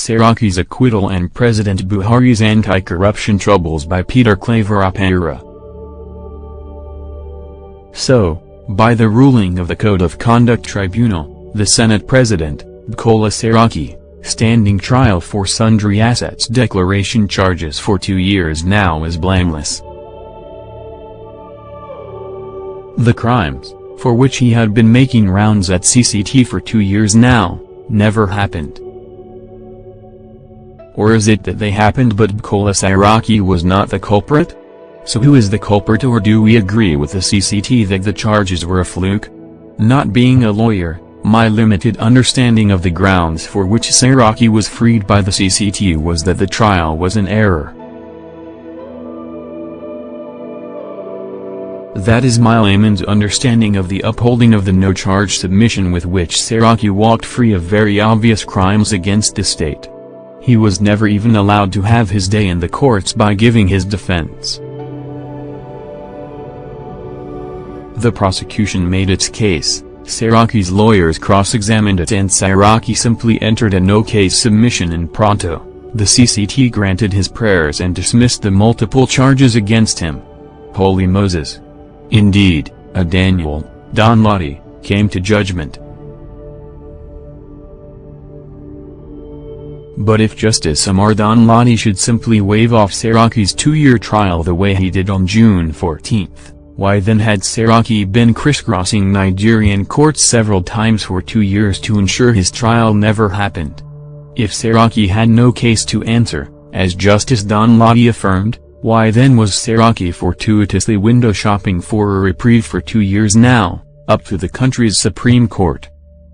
Saraki's acquittal and President Buhari's anti-corruption troubles by Peter Claver Oparah. So, by the ruling of the Code of Conduct Tribunal, the Senate President, Bukola Saraki, standing trial for sundry assets declaration charges for 2 years now is blameless. The crimes, for which he had been making rounds at CCT for 2 years now, never happened. Or is it that they happened but Bukola Saraki was not the culprit? So who is the culprit, or do we agree with the CCT that the charges were a fluke? Not being a lawyer, my limited understanding of the grounds for which Saraki was freed by the CCT was that the trial was an error. That is my layman's understanding of the upholding of the no-charge submission with which Saraki walked free of very obvious crimes against the state. He was never even allowed to have his day in the courts by giving his defense. The prosecution made its case, Saraki's lawyers cross-examined it, and Saraki simply entered a no-case submission in pronto. The CCT granted his prayers and dismissed the multiple charges against him. Holy Moses! Indeed, a Daniel, Danladi, came to judgment. But if Justice Amar Danladi should simply waive off Saraki's 2-year trial the way he did on June 14, why then had Saraki been crisscrossing Nigerian courts several times for 2 years to ensure his trial never happened? If Saraki had no case to answer, as Justice Danladi affirmed, why then was Saraki fortuitously window shopping for a reprieve for 2 years now, up to the country's Supreme Court?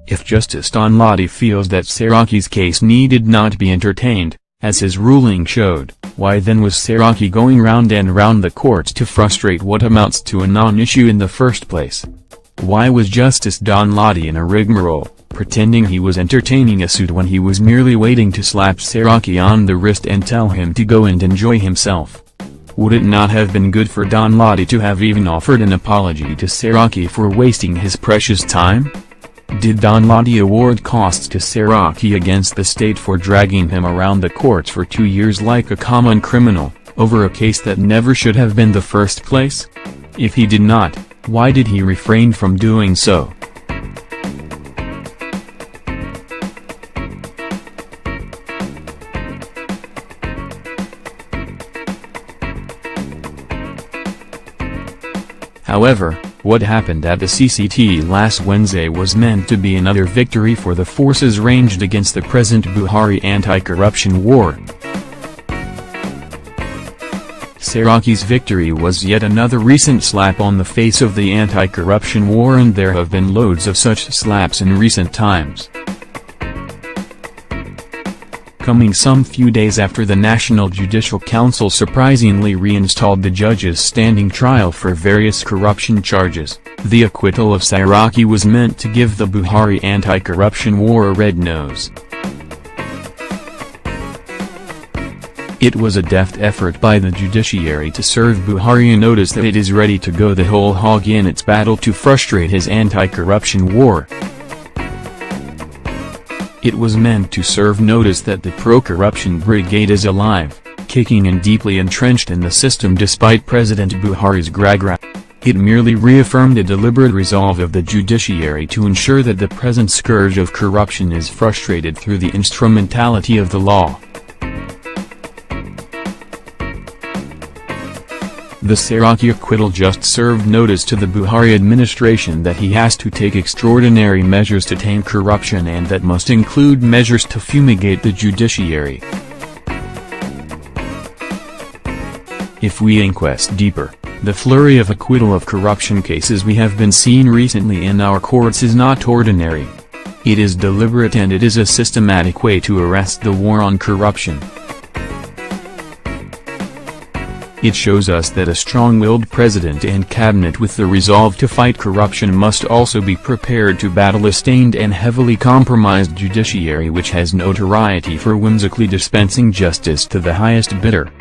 If Justice Danladi feels that Saraki's case needed not be entertained, as his ruling showed, why then was Saraki going round and round the courts to frustrate what amounts to a non-issue in the first place? Why was Justice Danladi in a rigmarole, pretending he was entertaining a suit when he was merely waiting to slap Saraki on the wrist and tell him to go and enjoy himself? Would it not have been good for Danladi to have even offered an apology to Saraki for wasting his precious time? Did Danladi award costs to Saraki against the state for dragging him around the courts for 2 years like a common criminal, over a case that never should have been the first place? If he did not, why did he refrain from doing so? However, what happened at the CCT last Wednesday was meant to be another victory for the forces ranged against the present Buhari anti-corruption war. Saraki's victory was yet another recent slap on the face of the anti-corruption war, and there have been loads of such slaps in recent times. Coming some few days after the National Judicial Council surprisingly reinstalled the judge's standing trial for various corruption charges, the acquittal of Saraki was meant to give the Buhari anti-corruption war a red nose. It was a deft effort by the judiciary to serve Buhari a notice that it is ready to go the whole hog in its battle to frustrate his anti-corruption war. It was meant to serve notice that the pro-corruption brigade is alive, kicking and deeply entrenched in the system despite President Buhari's gragra. It merely reaffirmed a deliberate resolve of the judiciary to ensure that the present scourge of corruption is frustrated through the instrumentality of the law. The Saraki acquittal just served notice to the Buhari administration that he has to take extraordinary measures to tame corruption, and that must include measures to fumigate the judiciary. If we inquest deeper, the flurry of acquittal of corruption cases we have been seeing recently in our courts is not ordinary. It is deliberate, and it is a systematic way to arrest the war on corruption. It shows us that a strong-willed president and cabinet with the resolve to fight corruption must also be prepared to battle a stained and heavily compromised judiciary which has notoriety for whimsically dispensing justice to the highest bidder.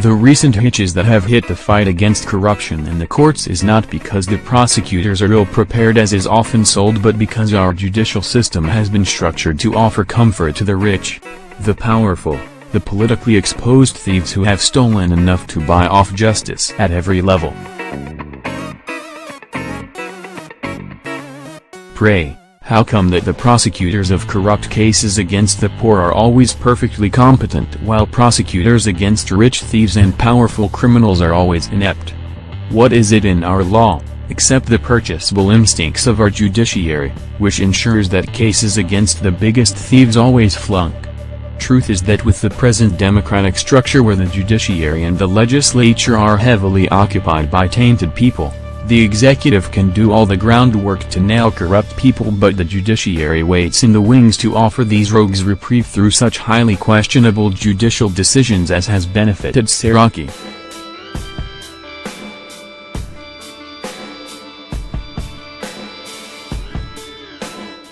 The recent hitches that have hit the fight against corruption in the courts is not because the prosecutors are ill-prepared as is often sold, but because our judicial system has been structured to offer comfort to the rich, the powerful, the politically exposed thieves who have stolen enough to buy off justice at every level. Pray, how come that the prosecutors of corrupt cases against the poor are always perfectly competent while prosecutors against rich thieves and powerful criminals are always inept? What is it in our law, except the purchasable instincts of our judiciary, which ensures that cases against the biggest thieves always flunk? Truth is that with the present democratic structure where the judiciary and the legislature are heavily occupied by tainted people, the executive can do all the groundwork to nail corrupt people, but the judiciary waits in the wings to offer these rogues reprieve through such highly questionable judicial decisions as has benefited Saraki.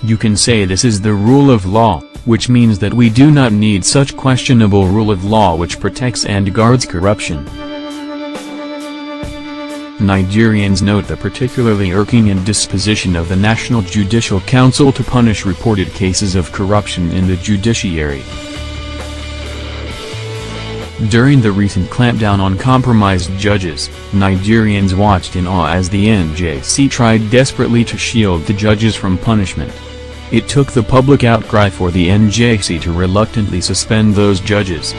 You can say this is the rule of law, which means that we do not need such questionable rule of law which protects and guards corruption. Nigerians note the particularly irking indisposition of the National Judicial Council to punish reported cases of corruption in the judiciary. During the recent clampdown on compromised judges, Nigerians watched in awe as the NJC tried desperately to shield the judges from punishment. It took the public outcry for the NJC to reluctantly suspend those judges.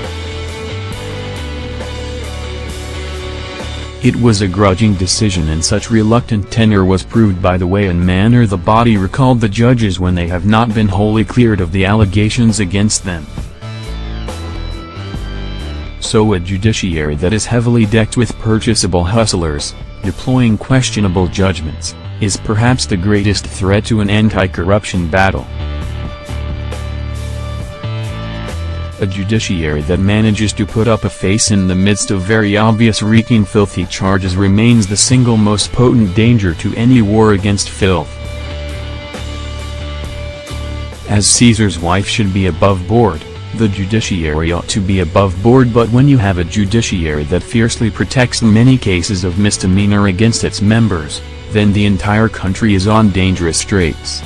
It was a grudging decision, and such reluctant tenure was proved by the way and manner the body recalled the judges when they have not been wholly cleared of the allegations against them. So a judiciary that is heavily decked with purchasable hustlers, deploying questionable judgments, is perhaps the greatest threat to an anti-corruption battle. A judiciary that manages to put up a face in the midst of very obvious reeking filthy charges remains the single most potent danger to any war against filth. As Caesar's wife should be above board, the judiciary ought to be above board, but when you have a judiciary that fiercely protects many cases of misdemeanor against its members, then the entire country is on dangerous straits.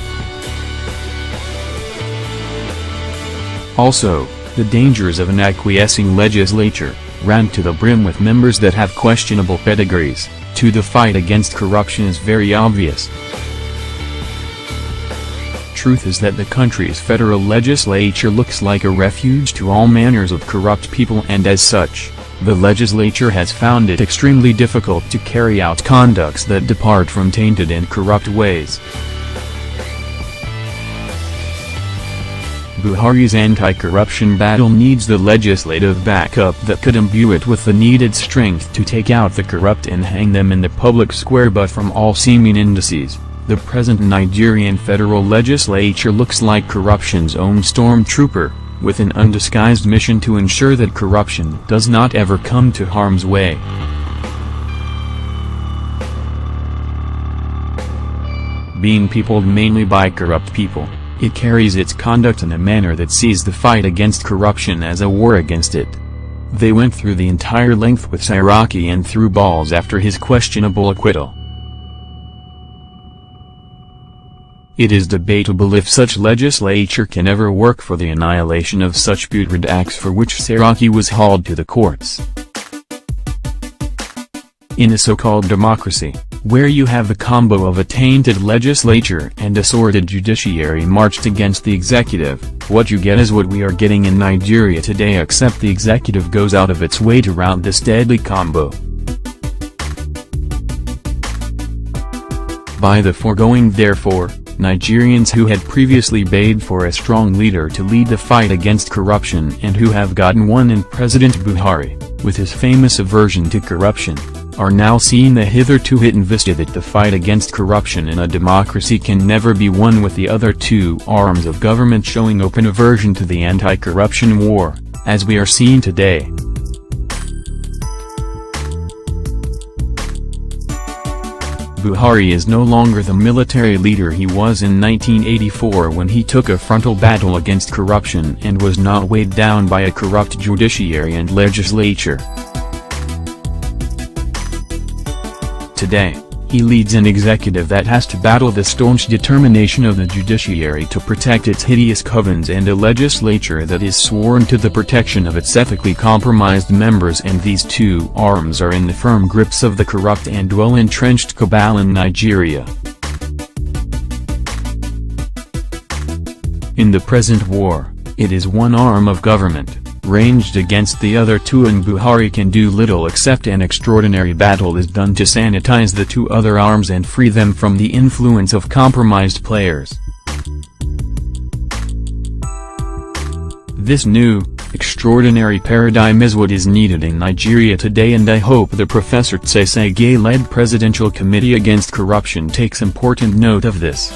Also, the dangers of an acquiescing legislature, ran to the brim with members that have questionable pedigrees, to the fight against corruption is very obvious. Truth is that the country's federal legislature looks like a refuge to all manners of corrupt people, and as such, the legislature has found it extremely difficult to carry out conducts that depart from tainted and corrupt ways. Buhari's anti-corruption battle needs the legislative backup that could imbue it with the needed strength to take out the corrupt and hang them in the public square, but from all seeming indices, the present Nigerian federal legislature looks like corruption's own stormtrooper, with an undisguised mission to ensure that corruption does not ever come to harm's way. Being peopled mainly by corrupt people, it carries its conduct in a manner that sees the fight against corruption as a war against it. They went through the entire length with Saraki and threw balls after his questionable acquittal. It is debatable if such legislature can ever work for the annihilation of such putrid acts for which Saraki was hauled to the courts. In a so-called democracy, where you have the combo of a tainted legislature and a sordid judiciary marched against the executive, what you get is what we are getting in Nigeria today, except the executive goes out of its way to rout this deadly combo. By the foregoing, therefore, Nigerians who had previously bayed for a strong leader to lead the fight against corruption, and who have gotten one in President Buhari, with his famous aversion to corruption, are now seeing the hitherto hidden vista that the fight against corruption in a democracy can never be won with the other two arms of government showing open aversion to the anti-corruption war, as we are seeing today. Buhari is no longer the military leader he was in 1984 when he took a frontal battle against corruption and was not weighed down by a corrupt judiciary and legislature. today, he leads an executive that has to battle the staunch determination of the judiciary to protect its hideous covens and a legislature that is sworn to the protection of its ethically compromised members, and these two arms are in the firm grips of the corrupt and well-entrenched cabal in Nigeria. In the present war, it is one arm of government, ranged against the other two, and Buhari can do little except an extraordinary battle is done to sanitize the two other arms and free them from the influence of compromised players. This new, extraordinary paradigm is what is needed in Nigeria today, and I hope the Professor Tsesege-led Presidential Committee Against Corruption takes important note of this.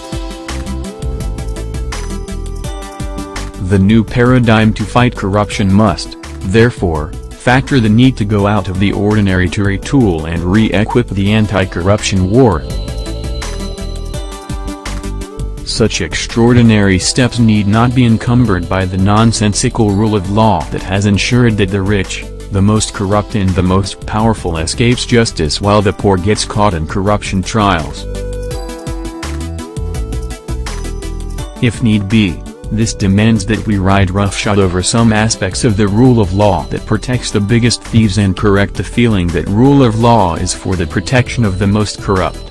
The new paradigm to fight corruption must, therefore, factor the need to go out of the ordinary to retool and re-equip the anti-corruption war. Such extraordinary steps need not be encumbered by the nonsensical rule of law that has ensured that the rich, the most corrupt and the most powerful escapes justice while the poor gets caught in corruption trials. If need be, this demands that we ride roughshod over some aspects of the rule of law that protects the biggest thieves and correct the feeling that rule of law is for the protection of the most corrupt.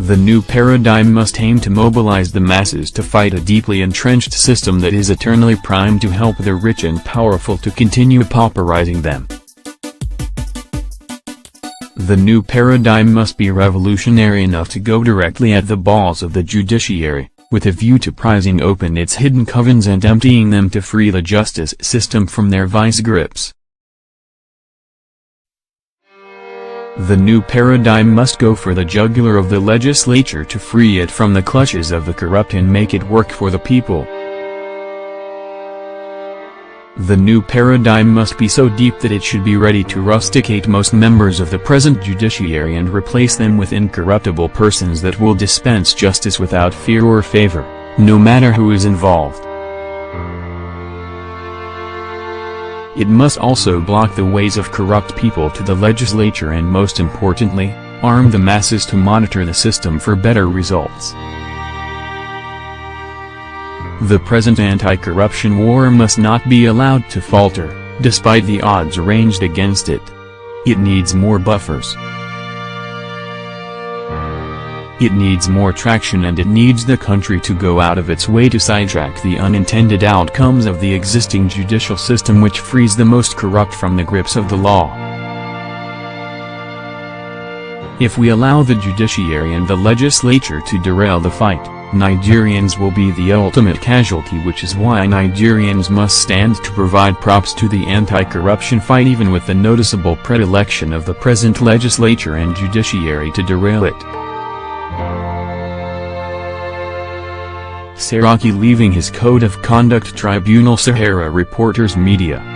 The new paradigm must aim to mobilize the masses to fight a deeply entrenched system that is eternally primed to help the rich and powerful to continue pauperizing them. The new paradigm must be revolutionary enough to go directly at the balls of the judiciary, with a view to prizing open its hidden covens and emptying them to free the justice system from their vice grips. The new paradigm must go for the jugular of the legislature to free it from the clutches of the corrupt and make it work for the people. The new paradigm must be so deep that it should be ready to rusticate most members of the present judiciary and replace them with incorruptible persons that will dispense justice without fear or favor, no matter who is involved. It must also block the ways of corrupt people to the legislature and, most importantly, arm the masses to monitor the system for better results. The present anti-corruption war must not be allowed to falter, despite the odds ranged against it. It needs more buffers. It needs more traction, and it needs the country to go out of its way to sidetrack the unintended outcomes of the existing judicial system, which frees the most corrupt from the grips of the law. If we allow the judiciary and the legislature to derail the fight, Nigerians will be the ultimate casualty, which is why Nigerians must stand to provide props to the anti-corruption fight, even with the noticeable predilection of the present legislature and judiciary to derail it. Saraki leaving his Code of Conduct Tribunal. Sahara Reporters Media.